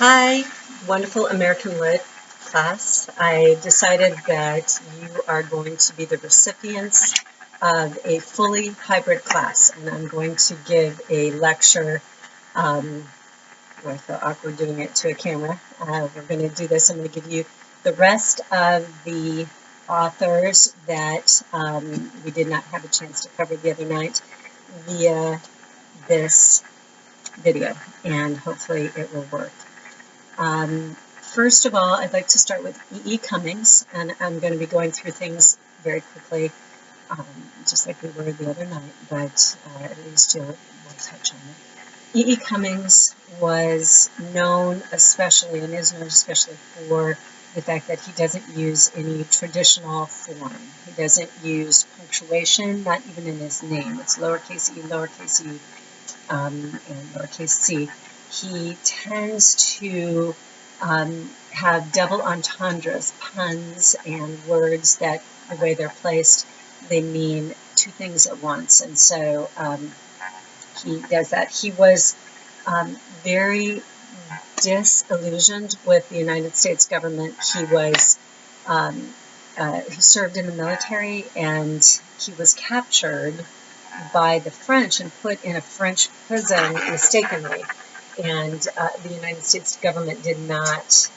Hi, wonderful American Lit class. I decided that you are going to be the recipients of a fully hybrid class, and I'm going to give a lecture. I feel awkward doing it to a camera. We're going to do this. I'm going to give you the rest of the authors that we did not have a chance to cover the other night via this video, and hopefully it will work. First of all, I'd like to start with E.E. Cummings, and I'm going to be going through things very quickly, just like we were the other night, but at least we'll touch on it. E.E. Cummings was known especially, and is known especially for the fact that he doesn't use any traditional form. He doesn't use punctuation, not even in his name. It's lowercase e, and lowercase c. He tends to have double entendres, puns, and words that, the way they're placed, they mean two things at once. And so he does that. He was very disillusioned with the United States government. He was he served in the military, and he was captured by the French and put in a French prison mistakenly. And the United States government did not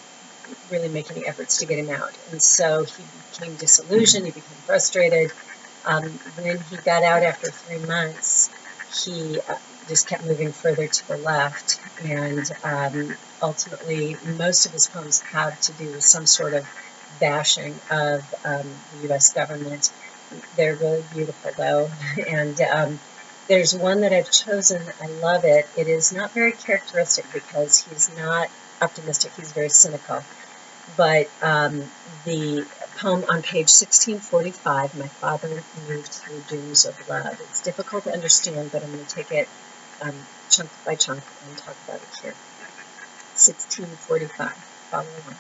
really make any efforts to get him out. And so he became disillusioned, he became frustrated. When he got out after 3 months, he just kept moving further to the left. And ultimately, most of his poems have to do with some sort of bashing of the U.S. government. They're really beautiful, though. And there's one that I've chosen. I love it. It is not very characteristic because he's not optimistic. He's very cynical. But the poem on page 1645, My Father Moved Through Dunes of Love. It's difficult to understand, but I'm going to take it chunk by chunk and talk about it here. 1645, follow along.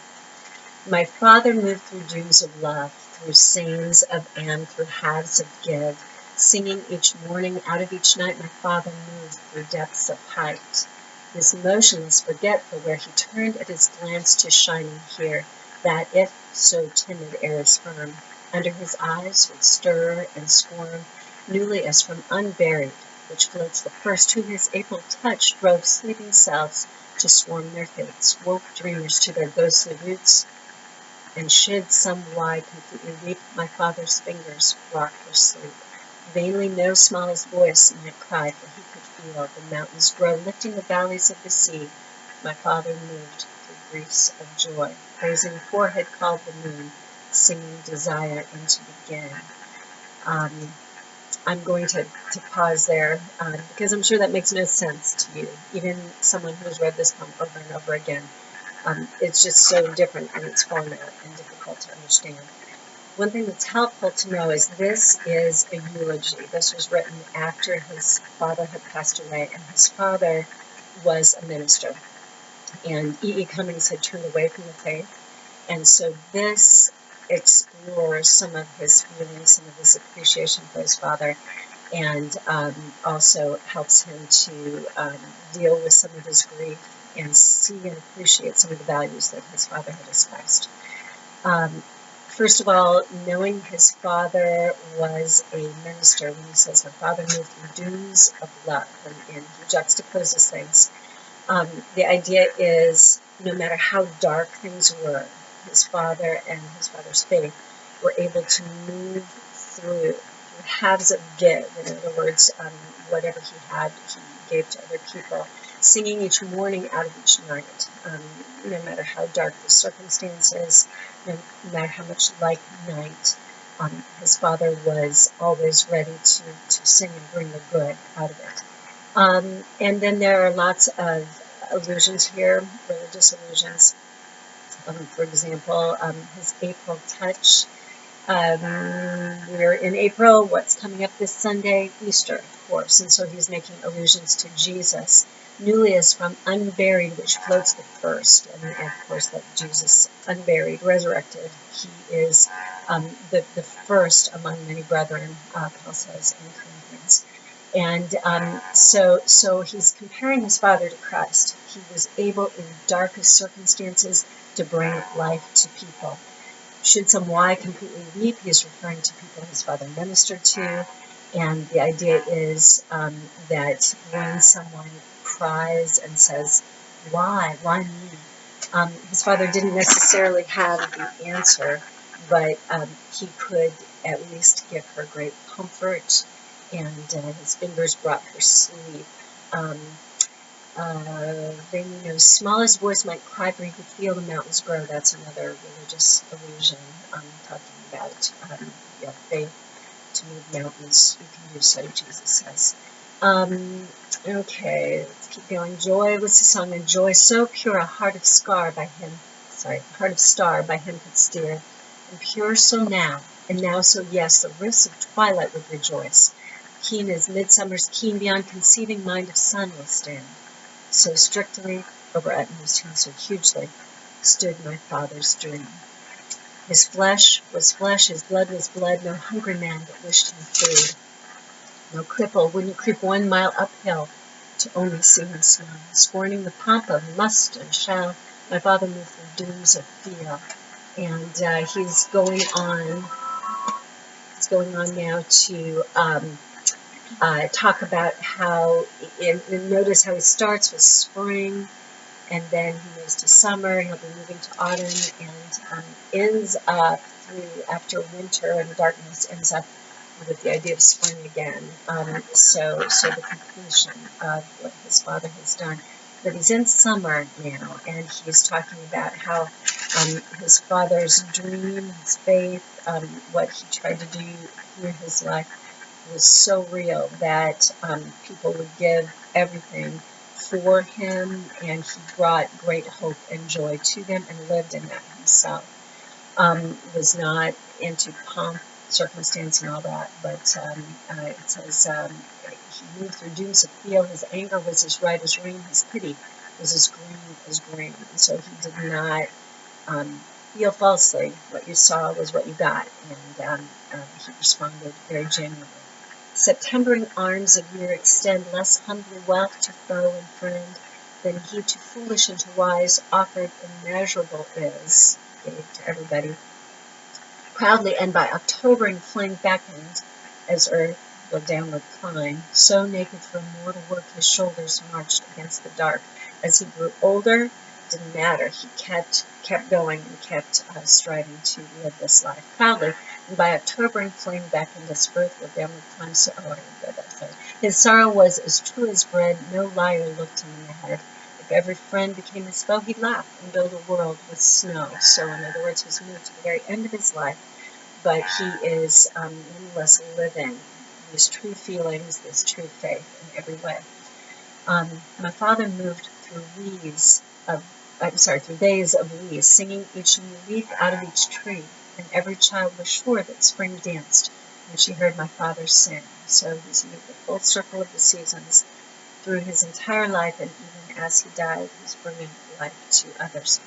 My father moved through dunes of love, through scenes of and through halves of give. Singing each morning, out of each night, my father moved through depths of height. This motionless, forgetful, where he turned at his glance to shining here, that if so timid air is firm, under his eyes would stir and squirm, newly as from unburied, which floats the first, who his April touch drove sleeping selves to swarm their fates, woke dreamers to their ghostly roots, and should some lie completely weep, my father's fingers rock for sleep. Vainly no smallest voice might cry, for he could feel the mountains grow, lifting the valleys of the sea. My father moved through griefs of joy, praising forehead called the moon, singing desire and to begin. I'm going to pause there because I'm sure that makes no sense to you, even someone who's read this poem over and over again. It's just so different in its format and difficult to understand. One thing that's helpful to know is this is a eulogy. This was written after his father had passed away, and his father was a minister. And E.E. Cummings had turned away from the faith, and so this explores some of his feelings, some of his appreciation for his father, and also helps him to deal with some of his grief and see and appreciate some of the values that his father had espoused. First of all, knowing his father was a minister, when he says, my father moved through dunes of love, and he juxtaposes things. The idea is, no matter how dark things were, his father and his father's faith were able to move through halves of give. In other words, whatever he had, he gave to other people, singing each morning out of each night. No matter how dark the circumstances, no matter how much like night, his father was always ready to sing and bring the good out of it. And then there are lots of allusions here, religious allusions. For example, his April touch. We're in April. What's coming up this Sunday? Easter, of course. And so he's making allusions to Jesus. Newly as from unburied, which floats the first. And of course, that Jesus, unburied, resurrected. He is the first among many brethren, Paul says in Corinthians. And so he's comparing his father to Christ. He was able in darkest circumstances to bring life to people. Should some Y completely weep, he's referring to people his father ministered to. And the idea is that when someone cries and says, why me? His father didn't necessarily have the answer, but he could at least give her great comfort, and his fingers brought her sleep. Then, smallest voice might cry, for he could feel the mountains grow. That's another religious illusion talking about faith to move mountains. You can do so, Jesus says. Okay, let's keep going. Joy was the song, and joy so pure, a heart of star by him could steer, and pure so now, and now so yes, the rifts of twilight would rejoice. Keen as midsummer's keen, beyond conceiving mind of sun will stand. So strictly, overwrought him so hugely, stood my father's dream. His flesh was flesh, his blood was blood, no hungry man but wished him food. No cripple wouldn't creep 1 mile uphill to only see him smile. Scorning the pomp of must and shall, my father moved through dooms of fear. And he's going on now to talk about how, and notice how he starts with spring, and then he moves to summer, he'll be moving to autumn, and ends up through, after winter and darkness, ends up with the idea of spring again. So the completion of what his father has done. But he's in summer now, and he's talking about how his father's dream, his faith, what he tried to do through his life was so real that people would give everything for him, and he brought great hope and joy to them and lived in that himself. Was not into pomp, circumstance, and all that, but it says he moved through dooms of feel. His anger was as red as rain. His pity was as green as grain. And so he did not feel falsely. What you saw was what you got, and he responded very genuinely. Septembering arms of year extend less humbly wealth to foe and friend than he to foolish and to wise offered immeasurable is, gave to everybody. Proudly and by Octobering flame beckoned, as earth will downward climb, so naked for mortal work his shoulders marched against the dark. As he grew older, it didn't matter. He kept going and kept striving to live this life proudly. And by Octobering flame beckoned, as earth will downward climb, so his sorrow was as true as bread. No liar looked him in the head. If every friend became his foe, he'd laugh and build a world with snow. So, in other words, he's moved to the very end of his life, but he is nonetheless living these true feelings, this true faith in every way. My father moved through through days of leaves, singing each new leaf out of each tree, and every child was sure that spring danced when she heard my father sing. So he's moved the full circle of the seasons through his entire life, and even as he died, he's bringing life to others.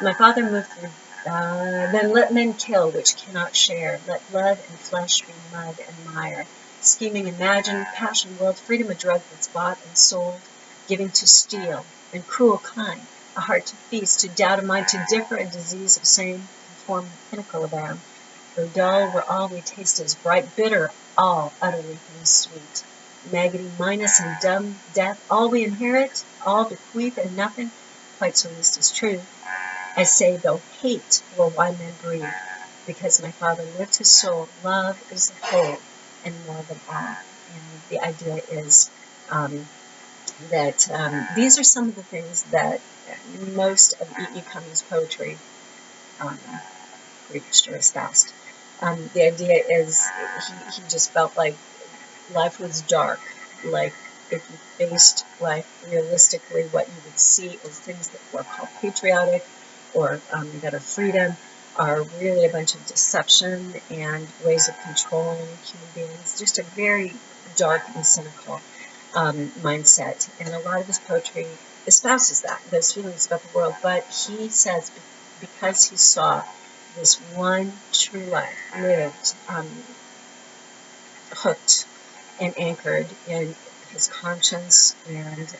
My father moved through, then let men kill which cannot share, let blood and flesh be mud and mire, scheming, imagine, passion, world, freedom, a drug that's bought and sold, giving to steal, and cruel kind, a heart to feast, to doubt, a mind to differ, a disease of same, conform the pinnacle of our. Though dull where all we taste is bright, bitter, all utterly things sweet. Maggoty, minus, and dumb death, all we inherit, all bequeath, and nothing quite so least is true. I say, though hate will why men breathe, because my father lived his soul, love is the whole, and more than all. And the idea is that these are some of the things that most of E. E. Cummings' poetry preached or espoused. The idea is he just felt like life was dark, like if you faced life realistically, what you would see is things that were called patriotic or that are freedom are really a bunch of deception and ways of controlling human beings, just a very dark and cynical mindset. And a lot of his poetry espouses that, those feelings about the world, but he says because he saw this one true life lived, hooked and anchored in his conscience and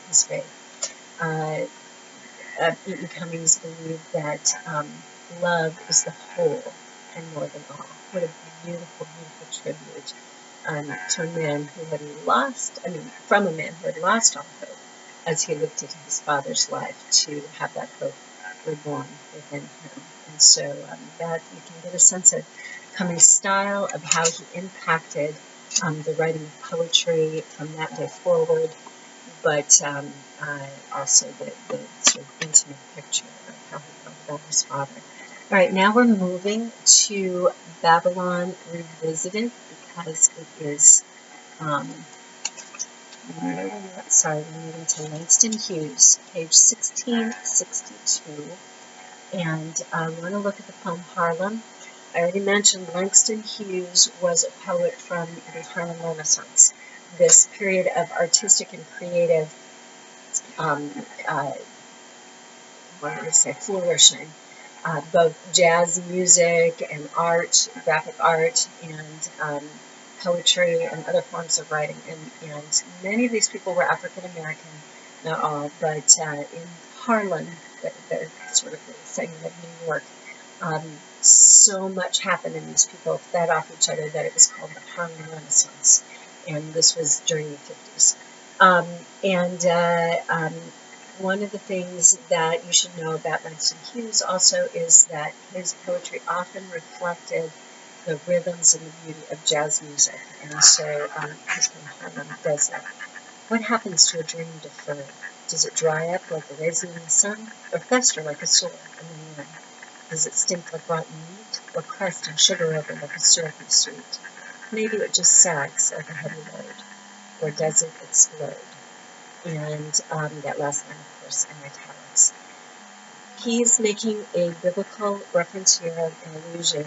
his faith. Uh, E.E. Cummings believed that love is the whole and more than all. What a beautiful, beautiful tribute to a man who had lost, from a man who had lost all hope as he looked at his father's life, to have that hope reborn within him. And so that you can get a sense of Cummings' style, of how he impacted the writing of poetry from that day forward, but also the sort of intimate picture of how he felt about his father. All right, now we're moving to Babylon Revisited, because it is, we're moving to Langston Hughes, page 1662, and I want to look at the poem Harlem. I already mentioned Langston Hughes was a poet from the Harlem Renaissance, this period of artistic and creative, flourishing. Both jazz music and art, graphic art, and poetry and other forms of writing. And many of these people were African American, not all, but in Harlem, the sort of segment of New York, so much happened, and these people fed off each other that it was called the Harlem Renaissance. And this was during the 50s. One of the things that you should know about Langston Hughes also is that his poetry often reflected the rhythms and the beauty of jazz music. And so his poem Harlem does that. What happens to a dream deferred? Does it dry up like a raisin in the sun, or fester like a sore in the wind? Does it stink like rotten meat, or crust and sugar over like a syrupy sweet? Maybe it just sags like a heavy load, or does it explode? And that last line, of course, in italics. He's making a biblical reference here, an allusion.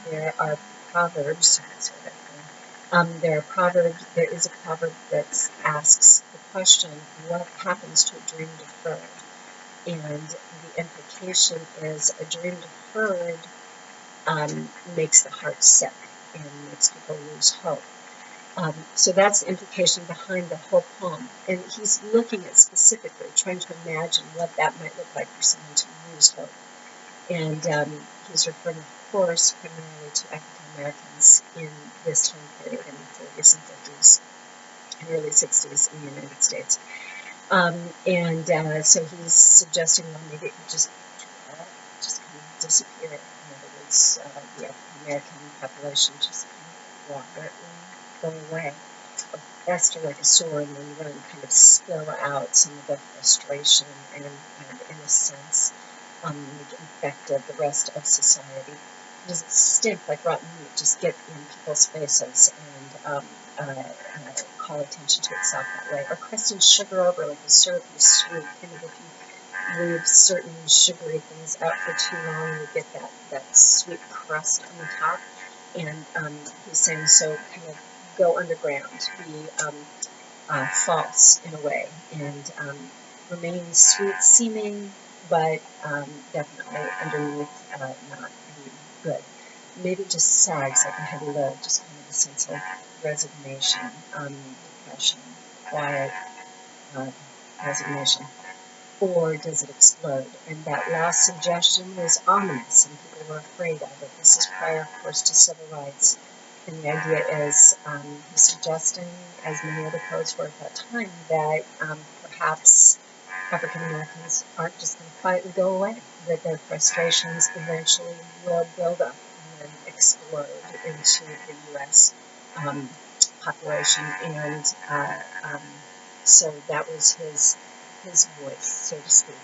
There are proverbs. There is a proverb that asks the question, what happens to a dream deferred? And the implication is a dream deferred makes the heart sick and makes people lose hope. So that's the implication behind the whole poem. And he's looking at specifically, trying to imagine what that might look like for someone to lose hope. And he's referring, of course, primarily to African Americans in this time period, in the 40s and 50s and early 60s in the United States. So he's suggesting, well, maybe it could just kind of disappear. In other words, the African American population just kind of go away, or fester like a sore, and then run, kind of spill out some of the frustration and in a sense, make infected the rest of society. Does it stink like rotten meat? Just get in people's faces and call attention to itself that way. Or crust and sugar over like a syrupy sweet. Kind of if you leave certain sugary things out for too long, you get that sweet crust on the top. And he's saying, so kind of go underground, be false in a way, and remain sweet-seeming, but definitely underneath not being good. Maybe it just sags like a heavy load, just kind of a sense of resignation, depression, quiet resignation. Or does it explode? And that last suggestion is ominous, and people were afraid of it. This is prior, of course, to civil rights. And the idea is he's suggesting, as many other poets were at that time, that perhaps African Americans aren't just going to quietly go away, that their frustrations eventually will build up and then explode into the U.S. Population. And so that was his voice, so to speak.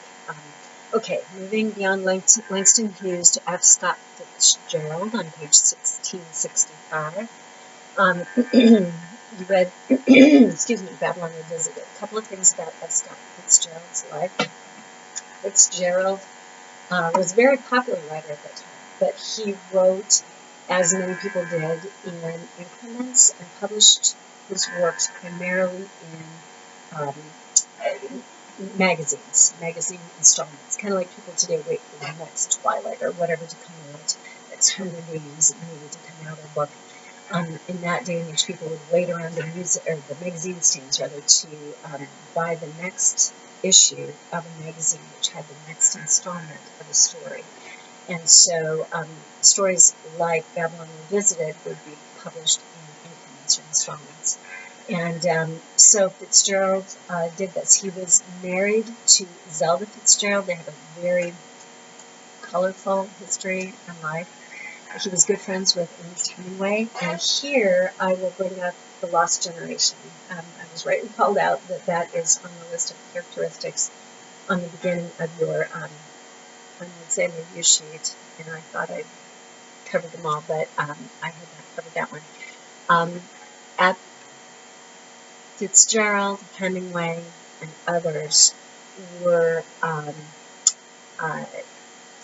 Okay, moving beyond Langston Hughes to F. Scott Fitzgerald on page 1665. You read, Babylon Revisited. A couple of things about F. Scott Fitzgerald's life. Fitzgerald was a very popular writer at that time, but he wrote, as many people did, in increments and published his works primarily in magazine installments, kind of like people today wait for the next Twilight or whatever to come out, next Hunger Games movie to come out, or book. In that day and age, people would wait around the magazine stands rather to buy the next issue of a magazine, which had the next installment of a story. And so stories like Babylon Revisited would be published in increments or installments. And so Fitzgerald did this. He was married to Zelda Fitzgerald. They have a very colorful history and life. He was good friends with Ernest Hemingway. And here I will bring up The Lost Generation. I was right and called out that that is on the list of characteristics on the beginning of your exam review sheet, and I thought I'd covered them all, but I had not covered that one. At Fitzgerald, Hemingway, and others were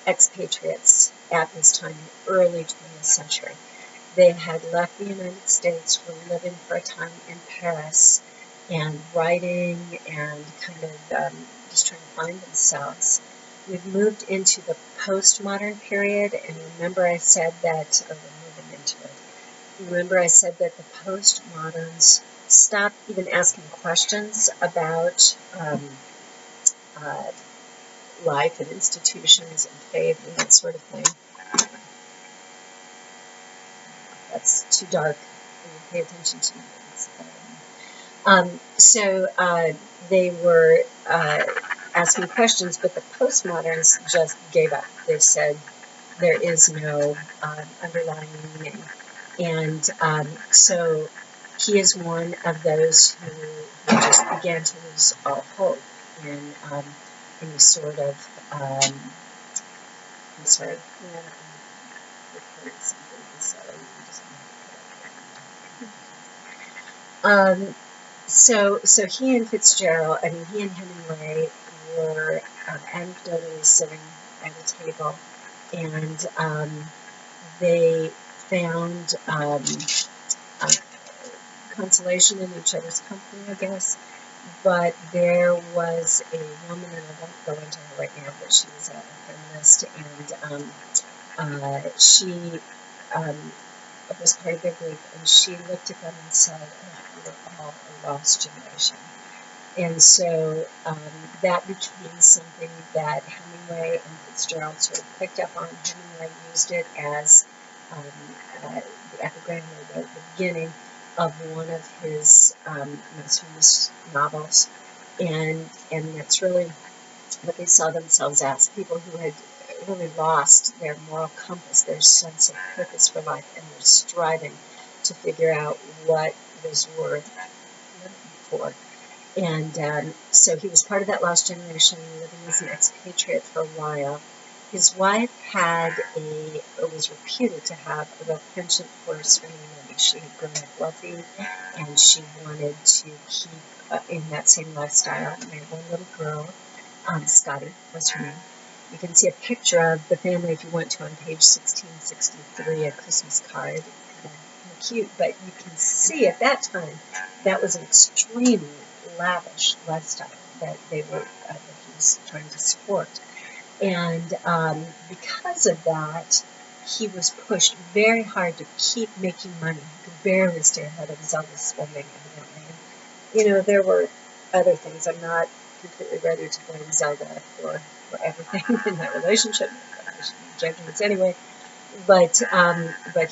expatriates at this time, in the early 20th century. They had left the United States, were living for a time in Paris, and writing and kind of just trying to find themselves. We've moved into the postmodern period, and remember I said that, or we're moving into it. Remember I said that the postmoderns stopped even asking questions about life and institutions and faith and that sort of thing. That's too dark. Pay attention to me. So they were asking questions, but the postmoderns just gave up. They said there is no underlying meaning. And so he is one of those who just began to lose all hope in any sort of, I'm sorry, so he and Fitzgerald, he and Hemingway were anecdotally sitting at a table, and they found consolation in each other's company, I guess. But there was a woman, and I won't go into her right now, but she was a feminist, and she was part of their group, and she looked at them and said, "Oh, we're all a lost generation." And so that became something that Hemingway and Fitzgerald sort of picked up on. Hemingway used it as the epigram, or the beginning of one of his most famous novels, and that's really what they saw themselves as, people who had really lost their moral compass, their sense of purpose for life, and were striving to figure out what was worth living for. And so he was part of that lost generation, living as an expatriate for a while. His wife was reputed to have a real penchant for spending money. She had grown up wealthy, and she wanted to keep in that same lifestyle. They had one little girl, Scotty was her name. You can see a picture of the family if you went to on page 1663, a Christmas card. Cute, but you can see at that time that was an extremely lavish lifestyle that they were that he was trying to support. And because of that, he was pushed very hard to keep making money. He could barely stay ahead of Zelda's spending, evidently. And, there were other things. I'm not completely ready to blame Zelda for everything in that relationship. I should be judgments anyway. But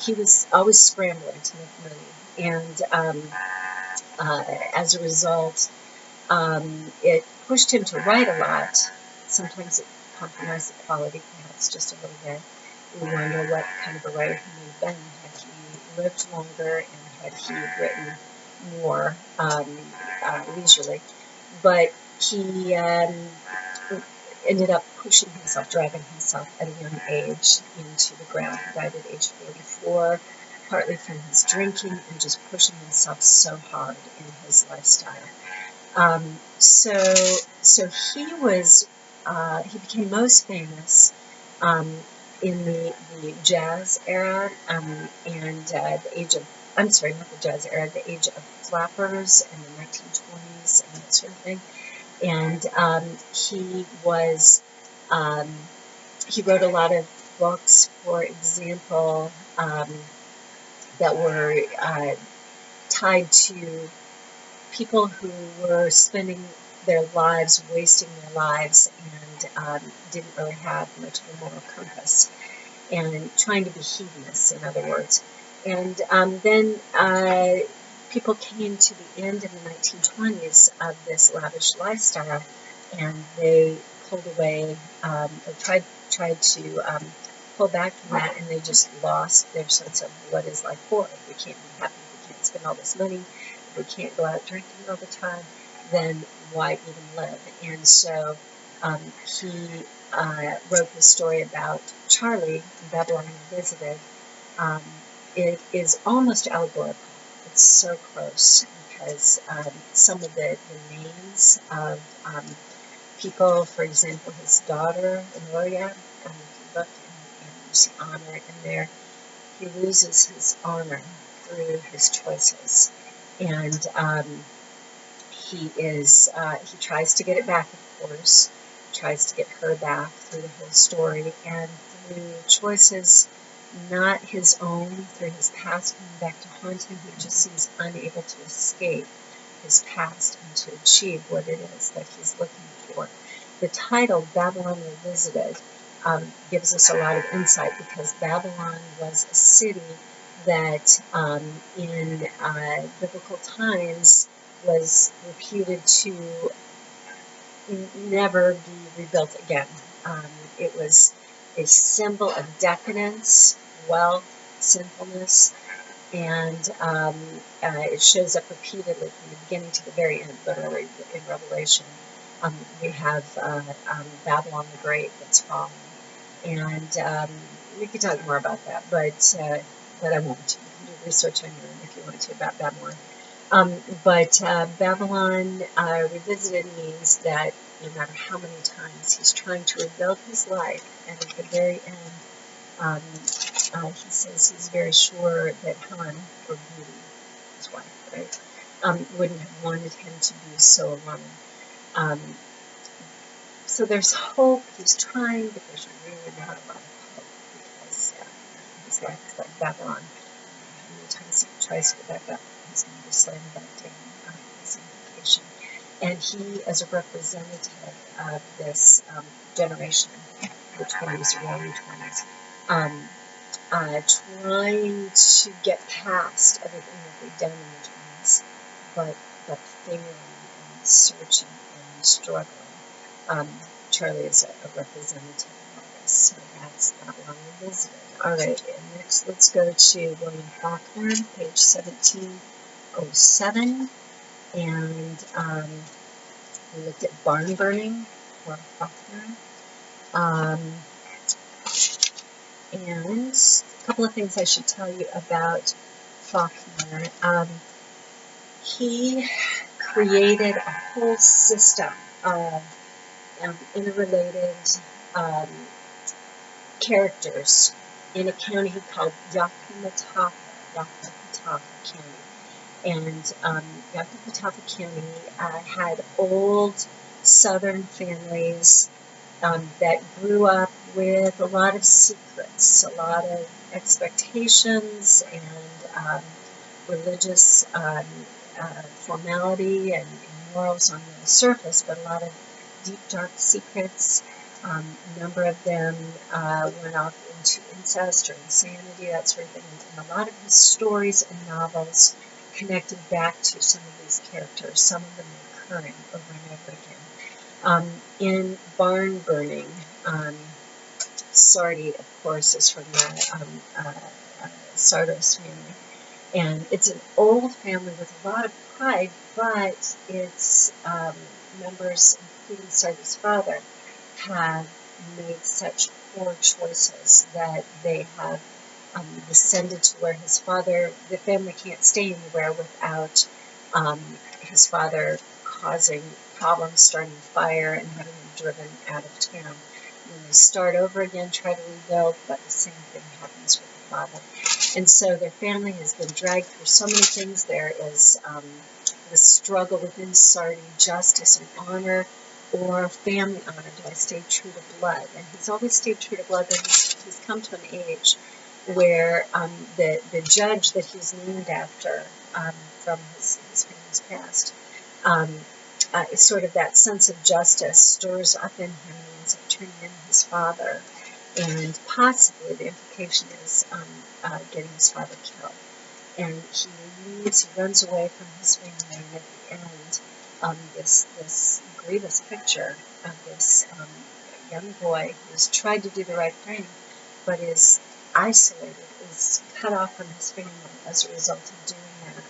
he was always scrambling to make money. And as a result, it pushed him to write a lot. Sometimes it compromised the quality, perhaps just a little bit. We wonder what kind of a writer he may have been had he lived longer and had he written more leisurely. But he ended up pushing himself, driving himself at a young age into the ground. He died at age 44, partly from his drinking and just pushing himself so hard in his lifestyle. So he was, he became most famous in the jazz era, and the age of, I'm sorry, not the jazz era, the age of flappers in the 1920s and that sort of thing. And he was, he wrote a lot of books. For example, that were tied to people who were spending their lives, wasting their lives, and didn't really have much of a moral compass, and trying to be hedonists, in other words. And then people came to the end in the 1920s of this lavish lifestyle, and they pulled away, or tried to pull back from that, and they just lost their sense of what is life for. If we can't be happy, if we can't spend all this money, if we can't go out drinking all the time, then why even live? And so he wrote this story about Charlie in Babylon Revisited. It is almost allegorical. It's so close because some of the names of people, for example, his daughter, Emilia, if you look and you see honor in there, he loses his honor through his choices. And he tries to get it back, of course, tries to get her back through the whole story, and through choices not his own, through his past coming back to haunt him, he just seems unable to escape his past and to achieve what it is that he's looking for. The title, Babylon Revisited, gives us a lot of insight, because Babylon was a city that in biblical times was reputed to never be rebuilt again. It was a symbol of decadence, wealth, sinfulness, and it shows up repeatedly from the beginning to the very end, literally in Revelation. We have Babylon the Great that's fallen, and we could talk more about that, but I won't. You can do research on your own if you want to about Babylon. But Babylon Revisited means that no matter how many times he's trying to rebuild his life, and at the very end, he says he's very sure that Han, or Beauty, his wife, right, wouldn't have wanted him to be so alone. So there's hope. He's trying, but there's really not a lot of hope, because his life is like Babylon. How many times he tries to get back up, he's going to be slammed back down. His implication. And he, as a representative of this generation, the 20s, early 20s, trying to get past everything that they've done in the 20s, but failing and searching and struggling. Charlie is a representative of this, so that's Babylon Revisited. All right, and next let's go to William Faulkner, page 1707, and we looked at barn burning for Faulkner. And a couple of things I should tell you about Faulkner. He created a whole system of interrelated characters in a county he called Yakumataka County. And Yakumataka County had old southern families that grew up with a lot of secrets, a lot of expectations, and religious formality and morals on the surface, but a lot of deep, dark secrets. A number of them went off into incest or insanity, that sort of thing. And a lot of his stories and novels connected back to some of these characters, some of them recurring over and over again. In Barn Burning, Sardi, of course, is from the Sardos family. And it's an old family with a lot of pride, but its members, including Sardi's father, have made such poor choices that they have descended to where his father, the family can't stay anywhere without his father causing problems, starting a fire, and having them driven out of town. When they start over again, try to rebuild, but the same thing happens with the father. And so their family has been dragged through so many things. There is the struggle within Sardi, justice and honor, or family honor. Do I stay true to blood? And he's always stayed true to blood, but he's come to an age where the judge that he's named after from his family's past, it's sort of that sense of justice stirs up in him. He ends up turning in his father, and possibly the implication is getting his father killed. And he leaves, he runs away from his family, and at the end, this grievous picture of this young boy who's tried to do the right thing, but is isolated, is cut off from his family as a result of doing that,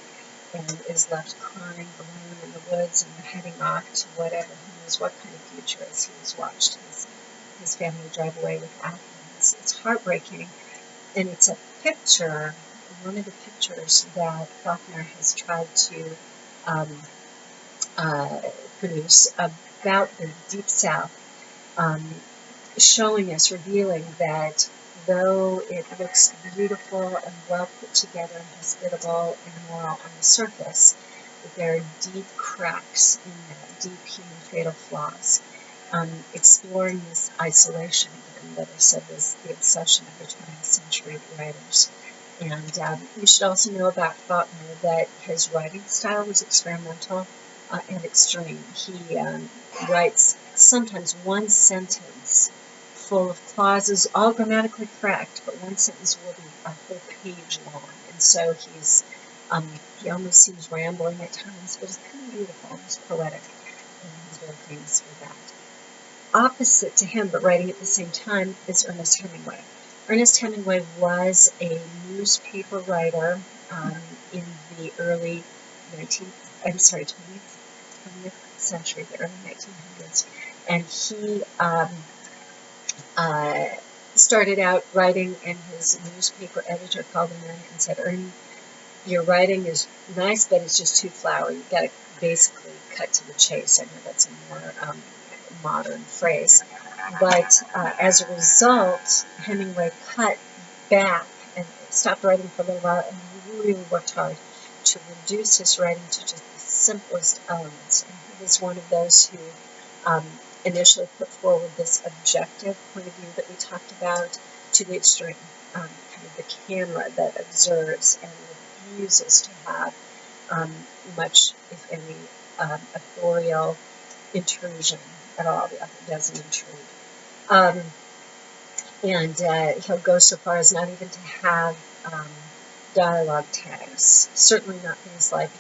and is left crying alone in the woods and heading off to whatever, who knows what kind of future, as he's watched his family drive away without him. It's heartbreaking, and it's a picture, one of the pictures that Faulkner has tried to produce about the Deep South, showing us, revealing that though it looks beautiful and well put together and hospitable and moral on the surface, that there are deep cracks in that, deep human fatal flaws. Exploring this isolation again that I said was the obsession of the 20th century writers. And you should also know about Faulkner that his writing style was experimental and extreme. He writes sometimes one sentence full of clauses, all grammatically correct, but one sentence will be a whole page long. And so he almost seems rambling at times, but it's kind of beautiful, it's poetic, and he's very famous for that. Opposite to him, but writing at the same time, is Ernest Hemingway. Ernest Hemingway was a newspaper writer in the early 20th century, the early 1900s, and he started out writing, and his newspaper editor called him in and said, "Ernie, your writing is nice, but it's just too flowery. You've got to basically cut to the chase." I know that's a more modern phrase. But as a result, Hemingway cut back and stopped writing for a little while and really worked hard to reduce his writing to just the simplest elements. And he was one of those who initially put forward this objective point of view that we talked about to the extreme, kind of the camera that observes and refuses to have much, if any, authorial intrusion at all. The author doesn't intrude. And he'll go so far as not even to have dialogue tags. Certainly not things like,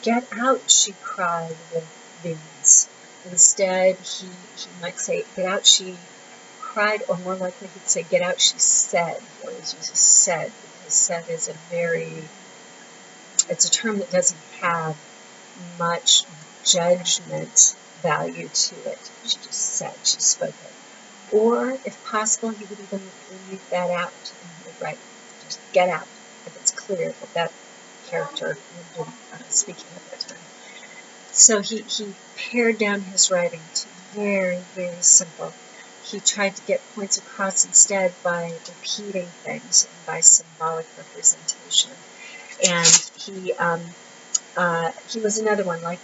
"Get out," she cried with vehemence. Instead, he might say, "Get out," she cried, or more likely he'd say, "Get out," she said. He always uses said, because said is it's a term that doesn't have much judgment value to it. She just said, she spoke it. Or, if possible, he would even leave that out, and he would write, just "get out," if it's clear that character would be speaking at that time. So he pared down his writing to very, very simple. He tried to get points across instead by repeating things and by symbolic representation. And he was another one, like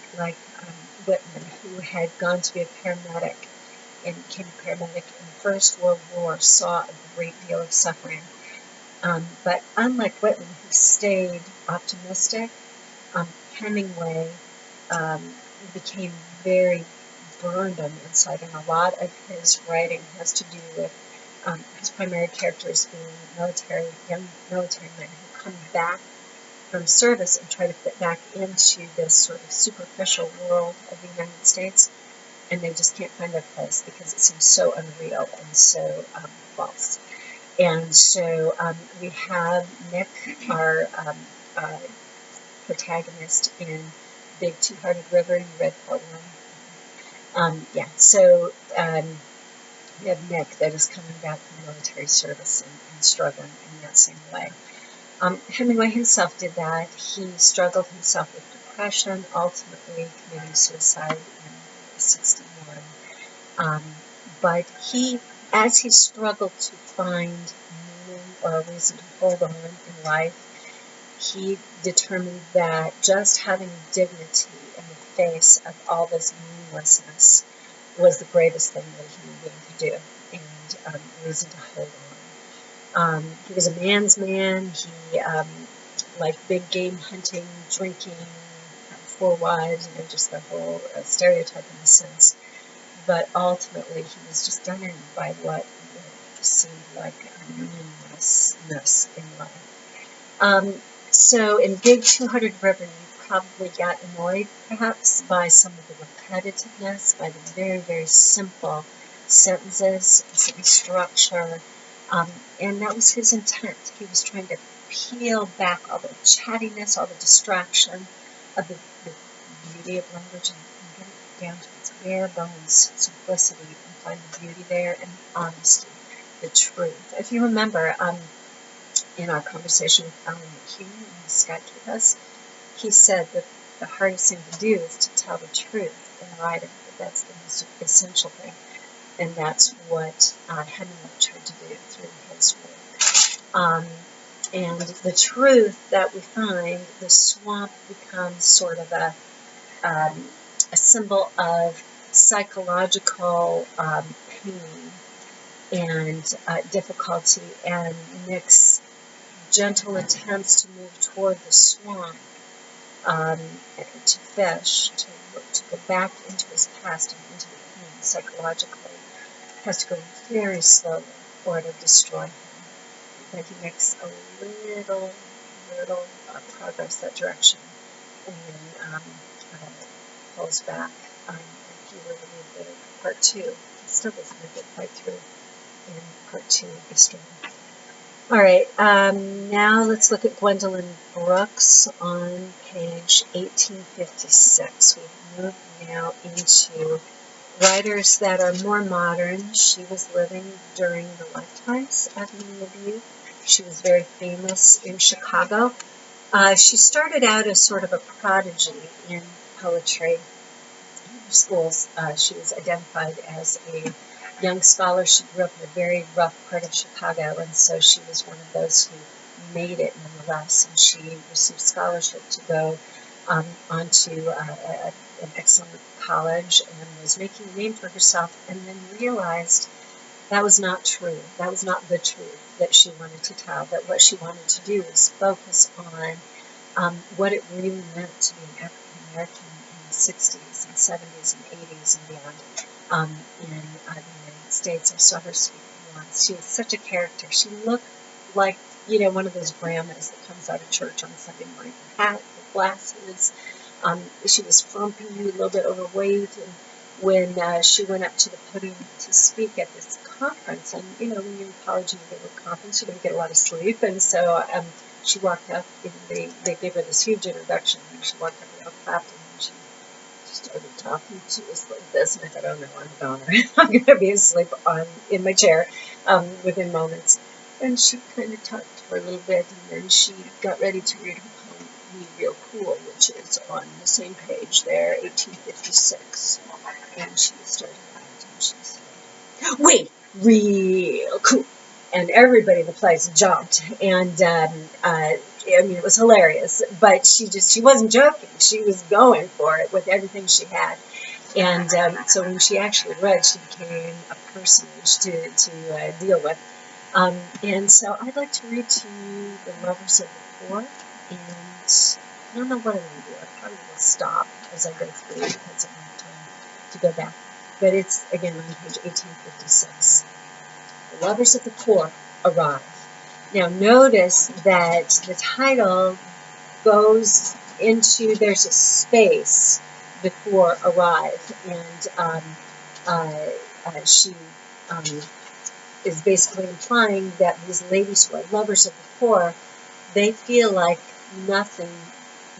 Whitman, who had gone to be a paramedic and became a paramedic in the First World War, saw a great deal of suffering. But unlike Whitman, who stayed optimistic, Hemingway became very burned on the inside, and a lot of his writing has to do with his primary characters being young military men who come back from service and try to fit back into this sort of superficial world of the United States, and they just can't find their place because it seems so unreal and so false. And so we have Nick, our protagonist in Big Two-Hearted River. You read part one? Yeah, so we have Nick that is coming back from military service and struggling in that same way. Hemingway himself did that. He struggled himself with depression, ultimately committing suicide in 1961. But as he struggled to find meaning or a reason to hold on in life, he determined that just having dignity in the face of all this meaninglessness was the greatest thing that a human being could do, and a reason to hold on. He was a man's man. He liked big game hunting, drinking, had 4 wives, just the whole stereotype in a sense. But ultimately, he was just done in by what seemed like a meaninglessness in life. So in Gig 200 River, you probably got annoyed, perhaps, by some of the repetitiveness, by the very, very simple sentences, sentence structure, and that was his intent. He was trying to peel back all the chattiness, all the distraction of the beauty of language and get it down to its bare bones simplicity and find the beauty there and honesty, the truth. If you remember, in our conversation with Alan McHugh, who Skyped with us, he said that the hardest thing to do is to tell the truth in writing. That's the most essential thing. And that's what Hemingway tried to do through his work. And the truth that we find, the swamp becomes sort of a symbol of psychological pain and difficulty, and Nick's gentle attempts to move toward the swamp, to fish, to go back into his past and into the pain psychologically, has to go very slowly or it'll destroy him. But he makes a little progress that direction, and then pulls back. If you were to read the part 2, he still doesn't make it quite through in part 2 of the story. All right, now let's look at Gwendolyn Brooks on page 1856. We've moved now into writers that are more modern. She was living during the lifetimes of many of you. She was very famous in Chicago. She started out as sort of a prodigy in poetry. In her schools, she was identified as a young scholar. She grew up in a very rough part of Chicago, and so she was one of those who made it nonetheless. And she received scholarship to go onto an excellent college and was making a name for herself, and then realized that was not true. That was not the truth that she wanted to tell. That what she wanted to do was focus on what it really meant to be an African American in the 60s and 70s and 80s and beyond in the United States. I saw her speak once. She was such a character. She looked like, one of those grandmas that comes out of church on Sunday morning. Her hat, her glasses. She was frumpy, a little bit overweight, and when she went up to the podium to speak at this conference, and when you're in college and you go to a conference, you don't get a lot of sleep, and so she walked up, and they gave her this huge introduction, and she walked up and all clapped, and she started talking to us like this, and I thought, oh no, I'm a goner. I'm going to be asleep in my chair within moments. And she kind of talked for a little bit, and then she got ready to read her poem, Me Real Cool, which is on the same page there, 1856. And she started out, and she said, "We real cool." And everybody in the place jumped, and it was hilarious. But she wasn't joking. She was going for it with everything she had. And so when she actually read, she became a personage to deal with. And so I'd like to read to you The Lovers of the Poor, and I don't know what I'm going to do. I probably will stop as I go through because I don't have time to go back. But it's, again, on page 1856. The Lovers of the Poor arrive. Now notice that the title goes into, there's a space before arrive, and she is basically implying that these ladies who are lovers of the poor, they feel like nothing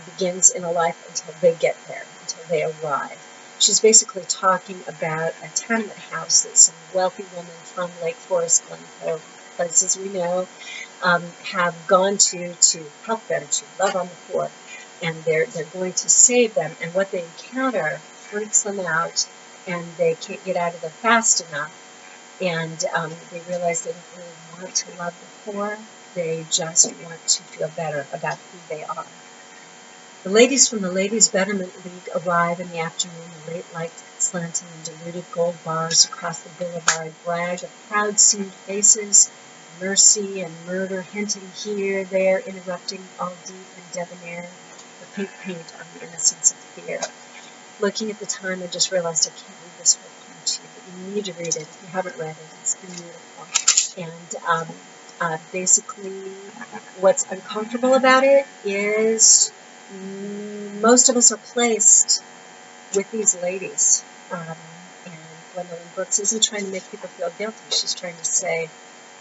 begins in a life until they get there, until they arrive. She's basically talking about a tenement house that some wealthy women from Lake Forest, Glencoe, places we know, have gone to help them, to love on the poor, and they're going to save them, and what they encounter freaks them out, and they can't get out of there fast enough. And they realize they don't really want to love the poor. They just want to feel better about who they are. The ladies from the Ladies' Betterment League arrive in the afternoon. The late light slanting and diluted gold bars across the boulevard brag of proud seamed faces mercy and murder hinting here, there, interrupting, all deep and debonair, the pink paint on the innocence of fear. Looking at the time, I just realized I can't read this whole poem to you, but you need to read it if you haven't read it. It's beautiful. And basically, what's uncomfortable about it is most of us are placed with these ladies. And Gwendolyn Brooks isn't trying to make people feel guilty. She's trying to say,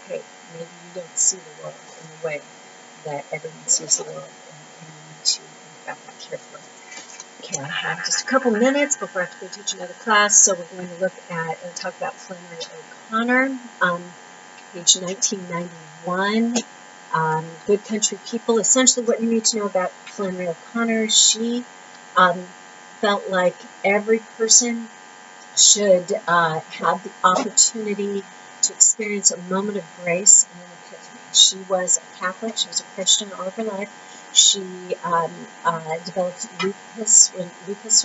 hey, maybe you don't see the world in the way that everyone sees the world, and you need to think about that carefully. Okay, I have just a couple minutes before I have to go teach another class, so we're going to look at and talk about Flannery O'Connor, page 1991. Good Country People. Essentially, what you need to know about Flannery O'Connor, she felt like every person should have the opportunity to experience a moment of grace and an epiphany. She was a Catholic. She was a Christian all of her life. She developed lupus when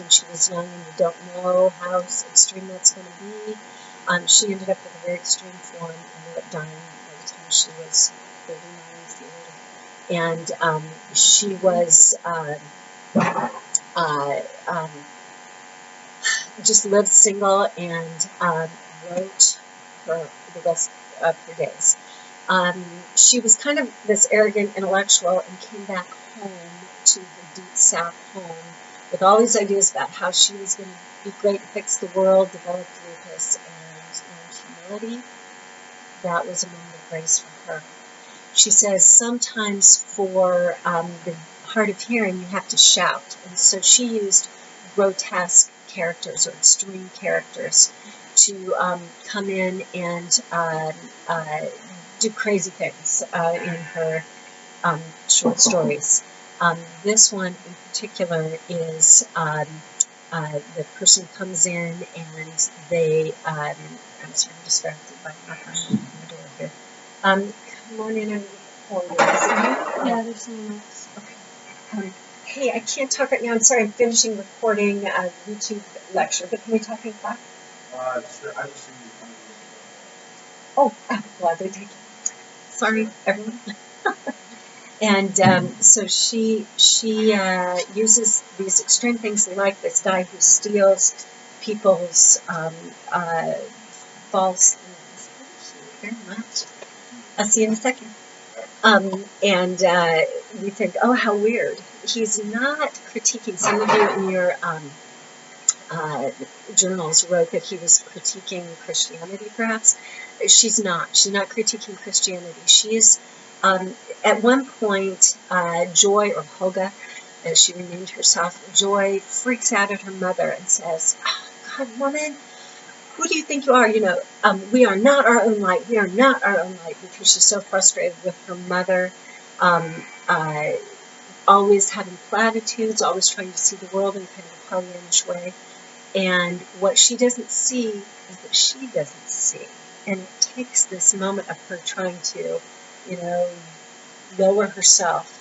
she was young, and you don't know how extreme that's going to be. She ended up with a very extreme form and ended up dying by the time she was 39, 40. And she was just lived single and wrote for the rest of her days. She was kind of this arrogant intellectual and came back home to her deep South home with all these ideas about how she was going to be great, fix the world, develop lupus, and learn humility. That was a moment of grace for her. She says sometimes for the hard of hearing you have to shout, and so she used grotesque characters or extreme characters to come in and do crazy things in her short stories. This one in particular is the person comes in and they, I'm sorry, I'm distracted by knocking on the door here. Come on in and record. Yeah, there's someone else. Okay. Hey, I can't talk right now. I'm sorry, I'm finishing recording a YouTube lecture, but can we talk in class? Sure. I just seen you coming. Oh, I'll gladly take it. Sorry, everyone. And so she uses these extreme things like this guy who steals people's false. Thank you very much. I'll see you in a second. And we think, oh, how weird. He's not critiquing. Some of you in your journals wrote that he was critiquing Christianity, perhaps. She's not. She's not critiquing Christianity. She is, at one point, Joy, or Hoga, as she renamed herself, Joy freaks out at her mother and says, oh, God, woman, who do you think you are? You know, we are not our own light. We are not our own light, because she's so frustrated with her mother, always having platitudes, always trying to see the world in kind of a Pollyannish way. And what she doesn't see is that she doesn't see. And it takes this moment of her trying to, you know, lower herself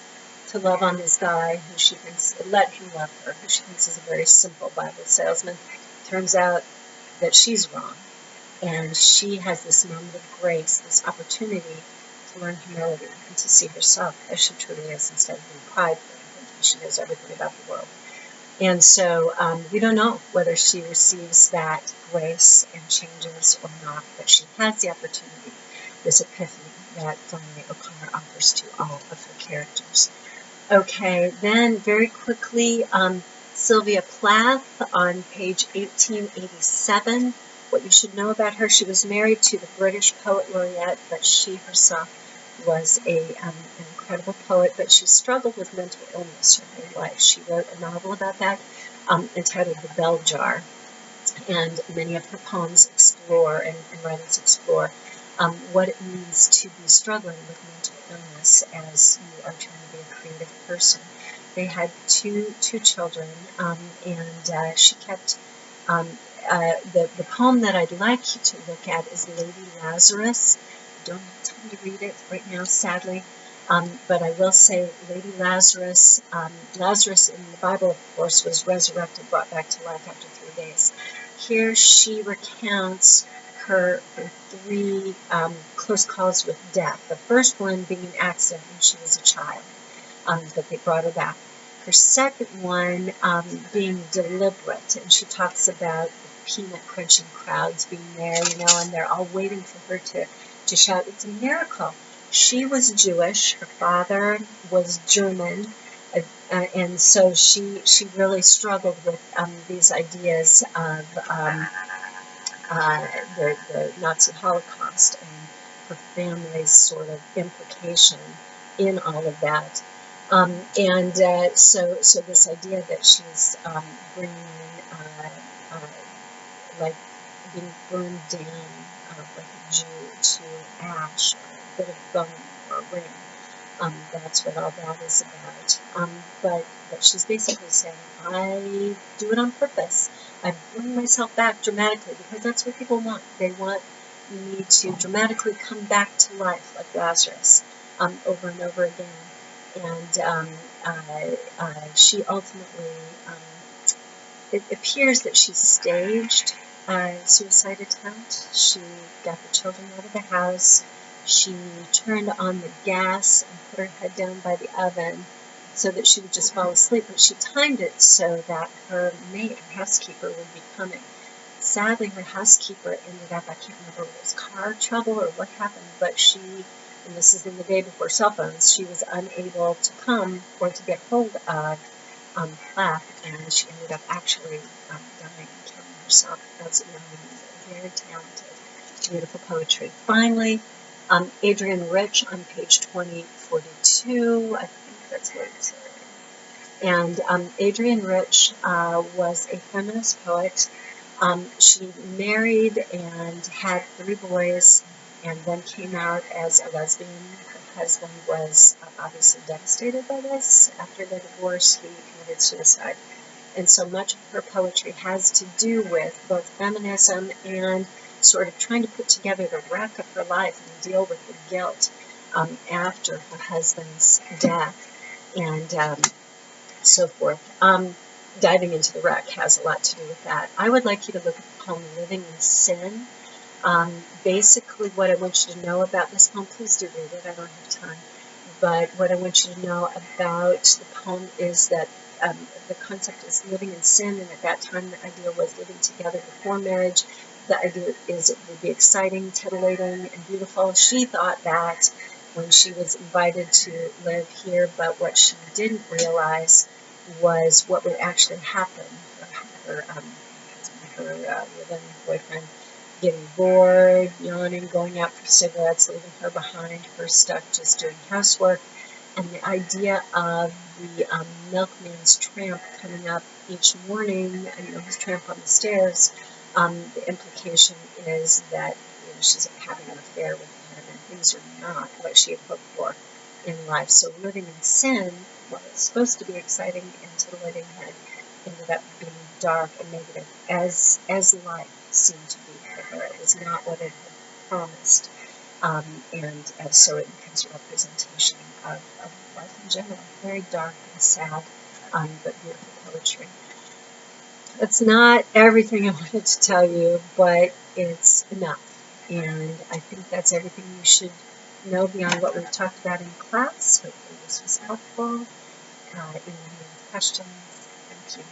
to love on this guy who she thinks, let him love her, who she thinks is a very simple Bible salesman. Turns out that she's wrong. And she has this moment of grace, this opportunity to learn humility and to see herself as she truly is, instead of being prideful and thinking she knows everything about the world. And so we don't know whether she receives that grace and changes or not, but she has the opportunity, this epiphany that Flannery O'Connor offers to all of her characters. Okay, then very quickly, Sylvia Plath on page 1887. What you should know about her: she was married to the British poet laureate, but she herself was an incredible poet, but she struggled with mental illness her whole life. She wrote a novel about that entitled The Bell Jar, and many of her poems explore and writings explore what it means to be struggling with mental illness as you are trying to be a creative person. They had two children, and she kept the poem that I'd like you to look at is Lady Lazarus. I don't have time to read it right now, sadly, but I will say Lady Lazarus. Lazarus in the Bible, of course, was resurrected, brought back to life after 3 days. Here she recounts her three close calls with death. The first one being an accident when she was a child, but they brought her back. Her second one being deliberate, and she talks about the peanut crunching crowds being there, and they're all waiting for her to shout, "It's a miracle." She was Jewish, her father was German, and so she really struggled with these ideas of the Nazi Holocaust and her family's sort of implication in all of that. So this idea that she's bringing in, like being burned down like a Jew to ash or a bit of bone or a ring. That's what all that is about. But she's basically saying, I do it on purpose. I bring myself back dramatically because that's what people want. They want me to dramatically come back to life like Lazarus over and over again. And she ultimately, it appears that she staged a suicide attempt. She got the children out of the house. She turned on the gas and put her head down by the oven so that she would just fall asleep. But she timed it so that her maid, her housekeeper, would be coming. Sadly, her housekeeper ended up, I can't remember if it was car trouble or what happened, but she, and this is in the day before cell phones, she was unable to come or to get hold of Plath, and she ended up actually dying and killing herself as a young woman. Very talented, beautiful poetry. Finally, Adrienne Rich on page 2042, I think that's what it says. And Adrienne Rich was a feminist poet. She married and had 3 boys and then came out as a lesbian. Her husband was obviously devastated by this. After the divorce, he committed suicide. And so much of her poetry has to do with both feminism and sort of trying to put together the wreck of her life and deal with the guilt after her husband's death and so forth. Diving into the wreck has a lot to do with that. I would like you to look at the poem Living in Sin. Basically, what I want you to know about this poem, please do read it, I don't have time, but what I want you to know about the poem is that the concept is living in sin, and at that time the idea was living together before marriage. The idea is it would be exciting, titillating, and beautiful. She thought that when she was invited to live here, but what she didn't realize was what would actually happen. Her living boyfriend getting bored, yawning, going out for cigarettes, leaving her behind, her stuck just doing housework, and the idea of the milkman's tramp coming up each morning, his tramp on the stairs, the implication is that she's having an affair with him, and things are not what she had hoped for in life. So living in sin, what was supposed to be exciting and titillating, had ended up being dark and negative, as life seemed to be for her. It was not what it had promised, and so it becomes a representation of life in general. Very dark and sad, but beautiful poetry. That's not everything I wanted to tell you, but it's enough. And I think that's everything you should know beyond what we've talked about in class. Hopefully this was helpful. Any questions? Thank you.